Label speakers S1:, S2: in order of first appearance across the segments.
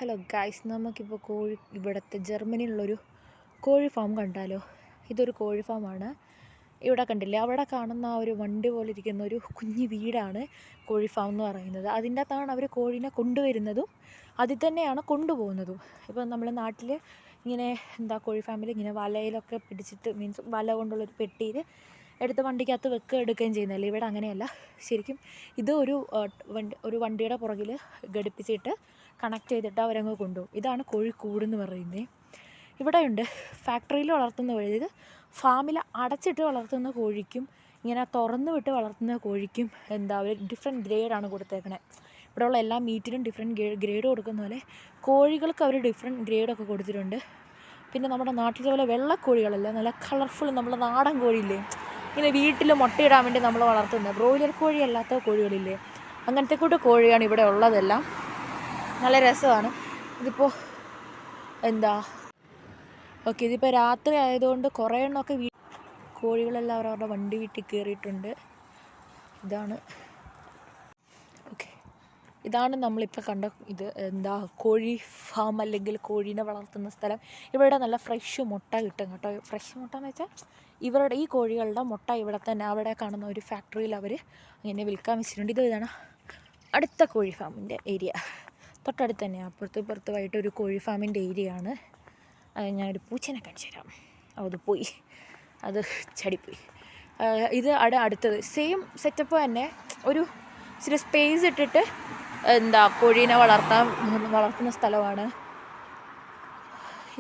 S1: Hello guys, നമുക്കിപ്പോൾ ഇവിടുത്തെ ജർമ്മനിയിലുള്ളൊരു കോഴി ഫാം കണ്ടാലോ? ഇതൊരു കോഴി ഫാമാണ്. ഇവിടെ കണ്ടില്ലേ, അവിടെ കാണുന്ന ആ ഒരു വണ്ടി പോലെ ഇരിക്കുന്ന ഒരു കുഞ്ഞു വീടാണ് കോഴി ഫാം എന്ന് പറയുന്നത്. അതിൻ്റെ അകത്താണ് അവർ കോഴീനെ കൊണ്ടുവരുന്നതും അതിൽ തന്നെയാണ് കൊണ്ടുപോകുന്നതും. ഇപ്പോൾ നമ്മുടെ നാട്ടിൽ ഇങ്ങനെ കോഴി ഫാമിൽ ഇങ്ങനെ വലയിലൊക്കെ പിടിച്ചിട്ട്, മീൻസ് വല കൊണ്ടുള്ളൊരു പെട്ടിയിൽ എടുത്ത് വണ്ടിക്കകത്ത് എടുക്കുകയും ചെയ്യുന്നതല്ലേ. ഇവിടെ അങ്ങനെയല്ല. ശരിക്കും ഇത് ഒരു വണ്ടിയുടെ പുറകിൽ ഘടിപ്പിച്ചിട്ട് കണക്ട് ചെയ്തിട്ട് അവരങ്ങ് കൊണ്ടുപോകും. ഇതാണ് കോഴിക്കൂടെന്ന് പറയുന്നത്. ഇവിടെയുണ്ട് ഫാക്ടറിയിൽ വളർത്തുന്ന കോഴി. ഇത് ഫാമിൽ അടച്ചിട്ട് വളർത്തുന്ന കോഴിക്കും ഇങ്ങനെ തുറന്ന് വിട്ട് വളർത്തുന്ന കോഴിക്കും അവർ ഡിഫറെൻറ്റ് ഗ്രേഡാണ് കൊടുത്തേക്കണേ. ഇവിടെയുള്ള എല്ലാ മീറ്റിനും ഡിഫറെൻറ്റ് ഗ്രേഡ് കൊടുക്കുന്ന പോലെ കോഴികൾക്ക് അവർ ഡിഫറെൻറ്റ് ഗ്രേഡൊക്കെ കൊടുത്തിട്ടുണ്ട്. പിന്നെ നമ്മുടെ നാട്ടിലെ പോലെ വെള്ളക്കോഴികളല്ല, നല്ല കളർഫുൾ നമ്മൾ നാടൻ കോഴിയില്ലേ, ഇങ്ങനെ വീട്ടിൽ മുട്ടയിടാൻ വേണ്ടി നമ്മൾ വളർത്തുന്നത് ബ്രോയിലർ കോഴി അല്ലാത്ത കോഴികളില്ലേ, അങ്ങനത്തെ കൂട്ട് കോഴിയാണ് ഇവിടെ ഉള്ളതെല്ലാം. നല്ല രസമാണ്. ഇതിപ്പോൾ ഇതിപ്പോൾ രാത്രി ആയതുകൊണ്ട് കുറേ എണ്ണമൊക്കെ കോഴികളെല്ലാം അവരവരുടെ വണ്ടി വീട്ടിൽ കയറിയിട്ടുണ്ട്. ഇതാണ് നമ്മളിപ്പോൾ കണ്ട ഇത് കോഴി ഫാം അല്ലെങ്കിൽ കോഴീനെ വളർത്തുന്ന സ്ഥലം. ഇവിടെ നല്ല ഫ്രഷ് മുട്ട കിട്ടും കേട്ടോ. ഫ്രഷ് മുട്ട എന്ന് വെച്ചാൽ ഈ കോഴികളുടെ മുട്ട ഇവിടെ തന്നെ അവിടെ കാണുന്ന ഒരു ഫാക്ടറിയിൽ അവർ അങ്ങനെ വിൽക്കാൻ വെച്ചിട്ടുണ്ട്. ഇതാണ് അടുത്ത കോഴി ഫാമിൻ്റെ ഏരിയ. തൊട്ടടുത്ത് തന്നെ അപ്പുറത്തുമായിട്ട് ഒരു കോഴി ഫാമിൻ്റെ ഏരിയ ആണ്. ഞാനൊരു പൂച്ചേനെ കാണിച്ചു തരാം. അത് പോയി, അത് ചടിപ്പോയി. ഇത് അടുത്തത് സെയിം സെറ്റപ്പ് തന്നെ. ഒരു ഇച്ചിരി സ്പേസ് ഇട്ടിട്ട് കോഴീനെ വളർത്തുന്ന സ്ഥലമാണ്.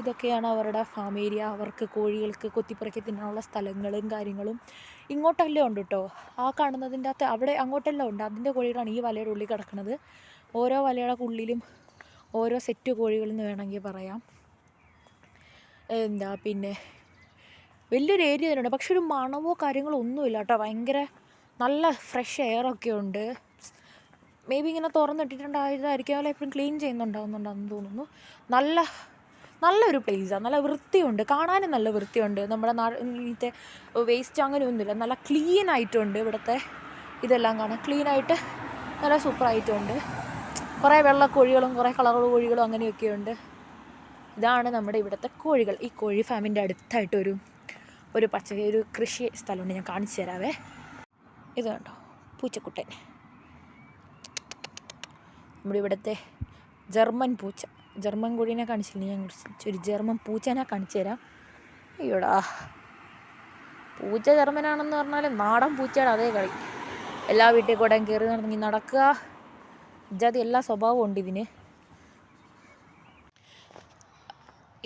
S1: ഇതൊക്കെയാണ് അവരുടെ ഫാം ഏരിയ. അവർക്ക് കോഴികൾക്ക് കൊത്തിപ്പറക്കി തിന്നാനുള്ള സ്ഥലങ്ങളും കാര്യങ്ങളും ഇങ്ങോട്ടെല്ലാം ഉണ്ട് കേട്ടോ. ആ കാണുന്നതിൻ്റെ അകത്ത് അവിടെ അങ്ങോട്ടെല്ലാം ഉണ്ട്. അതിൻ്റെ കോഴികളാണ് ഈ വലയുടെ ഉള്ളിൽ കിടക്കുന്നത്. ഓരോ വലയുടെ ഉള്ളിലും ഓരോ സെറ്റ് കോഴികളെന്ന് വേണമെങ്കിൽ പറയാം. പിന്നെ വലിയൊരു ഏരിയ തന്നെയുണ്ട്. പക്ഷെ ഒരു മണമോ കാര്യങ്ങളോ ഒന്നുമില്ല കേട്ടോ. ഭയങ്കര നല്ല ഫ്രഷ് എയറൊക്കെ ഉണ്ട്. മേ ബി ഇങ്ങനെ തുറന്നിട്ടിട്ടുണ്ടായതായിരിക്കും, അല്ല എപ്പോഴും ക്ലീൻ ചെയ്യുന്നുണ്ടാവുന്നുണ്ടെന്ന് തോന്നുന്നു. നല്ലൊരു പ്ലേസാണ്. നല്ല വൃത്തിയുണ്ട്, കാണാനും നല്ല വൃത്തിയുണ്ട്. നമ്മുടെ ഇങ്ങനത്തെ വേസ്റ്റ് അങ്ങനെയൊന്നുമില്ല. നല്ല ക്ലീൻ ആയിട്ടുണ്ട് ഇവിടുത്തെ ഇതെല്ലാം കാണാൻ. ക്ലീനായിട്ട് നല്ല സൂപ്പറായിട്ടുണ്ട്. കുറേ വെള്ളക്കോഴികളും കുറേ കളർ കോഴികളും അങ്ങനെയൊക്കെയുണ്ട്. ഇതാണ് നമ്മുടെ ഇവിടുത്തെ കോഴികൾ. ഈ കോഴി ഫാമിൻ്റെ അടുത്തായിട്ടൊരു ഒരു കൃഷി സ്ഥലമുണ്ട്, ഞാൻ കാണിച്ചു തരാവേ. ഇത് കണ്ടോ, പൂച്ചക്കുട്ടൻ. നമ്മുടെ ഇവിടുത്തെ ജർമ്മൻ പൂച്ച. ജർമ്മൻ കോഴീനെ കാണിച്ചില്ല, ഞാൻ ഒരു ജർമ്മൻ പൂച്ചേനെ കാണിച്ചു തരാം. അയ്യോടാ, പൂച്ച ജർമ്മനാണെന്ന് പറഞ്ഞാൽ നാടൻ പൂച്ചയുടെ അതേ കളി. എല്ലാ വീട്ടിൽ കൂടെ കയറി നടക്കുക. ഇജാതി എല്ലാ സ്വഭാവവും ഉണ്ട് ഇതിന്.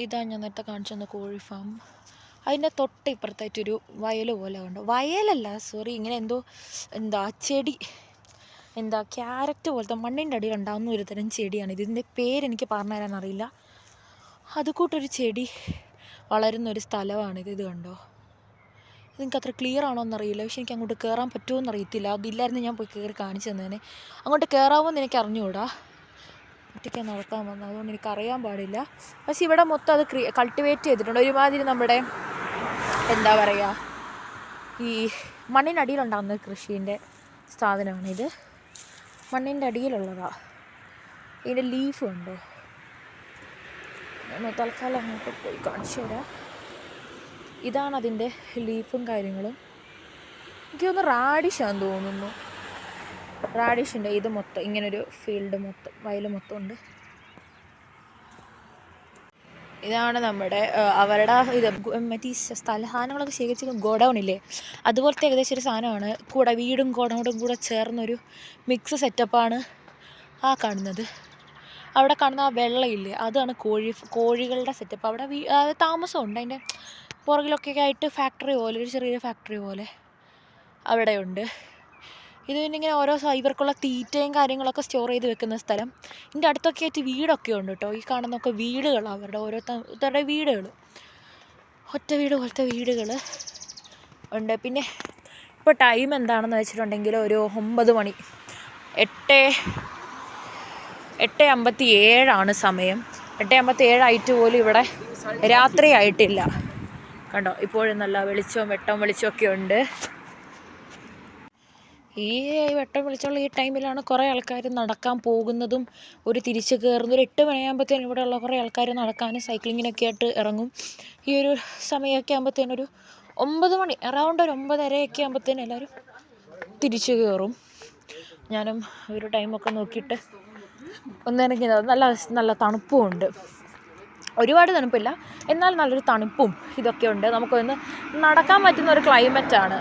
S1: ഇതാണ് ഞാൻ നേരത്തെ കാണിച്ചു തന്ന കോഴി ഫാം. അതിൻ്റെ തൊട്ട് ഇപ്പുറത്തായിട്ടൊരു വയൽ പോലെ ഉണ്ട്. വയലല്ല, സോറി, ഇങ്ങനെ ചെടി, ക്യാരറ്റ് പോലത്തെ മണ്ണിൻ്റെ അടിയിൽ ഉണ്ടാകുന്ന ഒരു തരം ചെടിയാണ്. ഇതിൻ്റെ പേരെനിക്ക് പറഞ്ഞു തരാൻ അറിയില്ല. അതുകൂട്ടൊരു ചെടി വളരുന്നൊരു സ്ഥലമാണിത്. ഇത് കണ്ടോ, ഇതെനിക്ക് അത്ര ക്ലിയർ ആണോ എന്നറിയില്ല. പക്ഷെ എനിക്ക് അങ്ങോട്ട് കയറാൻ പറ്റുമോ എന്നറിയത്തില്ല. അതില്ലായിരുന്നു ഞാൻ പോയി കയറി കാണിച്ചു തന്നേനെ. അങ്ങോട്ട് കയറാമോ എന്ന് എനിക്ക് അറിഞ്ഞുകൂടാ. ഒറ്റയ്ക്ക് നടക്കാൻ വന്നത്, അതുകൊണ്ട് എനിക്കറിയാൻ പാടില്ല. പക്ഷെ ഇവിടെ മൊത്തം അത് കൾട്ടിവേറ്റ് ചെയ്തിട്ടുണ്ട്. ഒരുമാതിരി നമ്മുടെ ഈ മണ്ണിനടിയിലുണ്ടാകുന്ന കൃഷീൻ്റെ സാധനമാണിത്. മണ്ണിൻ്റെ അടിയിലുള്ളതാണ്. ഇതിൻ്റെ ലീഫ് ഉണ്ടോ, തൽക്കാലം അങ്ങോട്ട് പോയി കാണിച്ചു തരാം. ഇതാണ് അതിൻ്റെ ലീഫും കാര്യങ്ങളും. എനിക്ക് തോന്നുന്നു റാഡിഷാന്ന് തോന്നുന്നു. റാഡിഷിൻ്റെ ഇത് മൊത്തം ഇങ്ങനൊരു ഫീൽഡ് മൊത്തം, വയൽ മൊത്തം ഉണ്ട്. ഇതാണ് നമ്മുടെ അവരുടെ മറ്റേ സാധനങ്ങളൊക്കെ ശേഖരിച്ച ഗോഡൗൺ ഇല്ലേ, അതുപോലത്തെ ഏകദേശം ഒരു സാധനമാണ്. വീടും ഗോഡൗണും കൂടെ ചേർന്നൊരു മിക്സ് സെറ്റപ്പാണ് ആ കാണുന്നത്. അവിടെ കാണുന്ന ആ വെള്ളയില്ലേ, അതാണ് കോഴികളുടെ സെറ്റപ്പ്. അവിടെ താമസമുണ്ട്. അതിൻ്റെ പുറകിലൊക്കെ ആയിട്ട് ഫാക്ടറി പോലെ, ഒരു ചെറിയൊരു ഫാക്ടറി പോലെ അവിടെയുണ്ട്. ഇത് പിന്നെ ഇങ്ങനെ ഓരോ ഇവർക്കുള്ള തീറ്റയും കാര്യങ്ങളൊക്കെ സ്റ്റോർ ചെയ്ത് വെക്കുന്ന സ്ഥലം. ഇതിൻ്റെ അടുത്തൊക്കെ ആയിട്ട് വീടൊക്കെ ഉണ്ട് കേട്ടോ. ഈ കാണുന്നൊക്കെ വീടുകളാണ് അവരുടെ ഓരോരുത്തരുടെ വീടുകൾ. ഒറ്റ വീട് പോലത്തെ വീടുകൾ ഉണ്ട്. പിന്നെ ഇപ്പോൾ ടൈം എന്താണെന്ന് വെച്ചിട്ടുണ്ടെങ്കിൽ ഒരു 9 മണി, 8:57 സമയം. 8:57 പോലും ഇവിടെ രാത്രി ആയിട്ടില്ല. കണ്ടോ, ഇപ്പോഴും നല്ല വെളിച്ചമൊക്കെ ഉണ്ട്. ഈ വെട്ടം വെളിച്ചമുള്ള ഈ ടൈമിലാണ് കുറേ ആൾക്കാർ നടക്കാൻ പോകുന്നതും ഒരു തിരിച്ച് കയറുന്ന ഒരു 8 മണിയാകുമ്പോഴത്തേനും ഇവിടെയുള്ള കുറേ ആൾക്കാർ നടക്കാനും സൈക്ലിങ്ങിനൊക്കെ ആയിട്ട് ഇറങ്ങും. ഈ ഒരു സമയമൊക്കെ ആകുമ്പോഴത്തേനും ഒരു 9 മണി അറൗണ്ട് ഒരു 9:30 ആകുമ്പോഴത്തേനും എല്ലാവരും തിരിച്ച് കയറും. ഞാനും ഒരു ടൈമൊക്കെ നോക്കിയിട്ട് ഒന്നിറങ്ങി. നല്ല തണുപ്പും ഉണ്ട്, ഒരുപാട് തണുപ്പില്ല, എന്നാൽ നല്ലൊരു തണുപ്പും ഇതൊക്കെ ഉണ്ട്. നമുക്കൊന്ന് നടക്കാൻ പറ്റുന്ന ഒരു ക്ലൈമറ്റാണ്.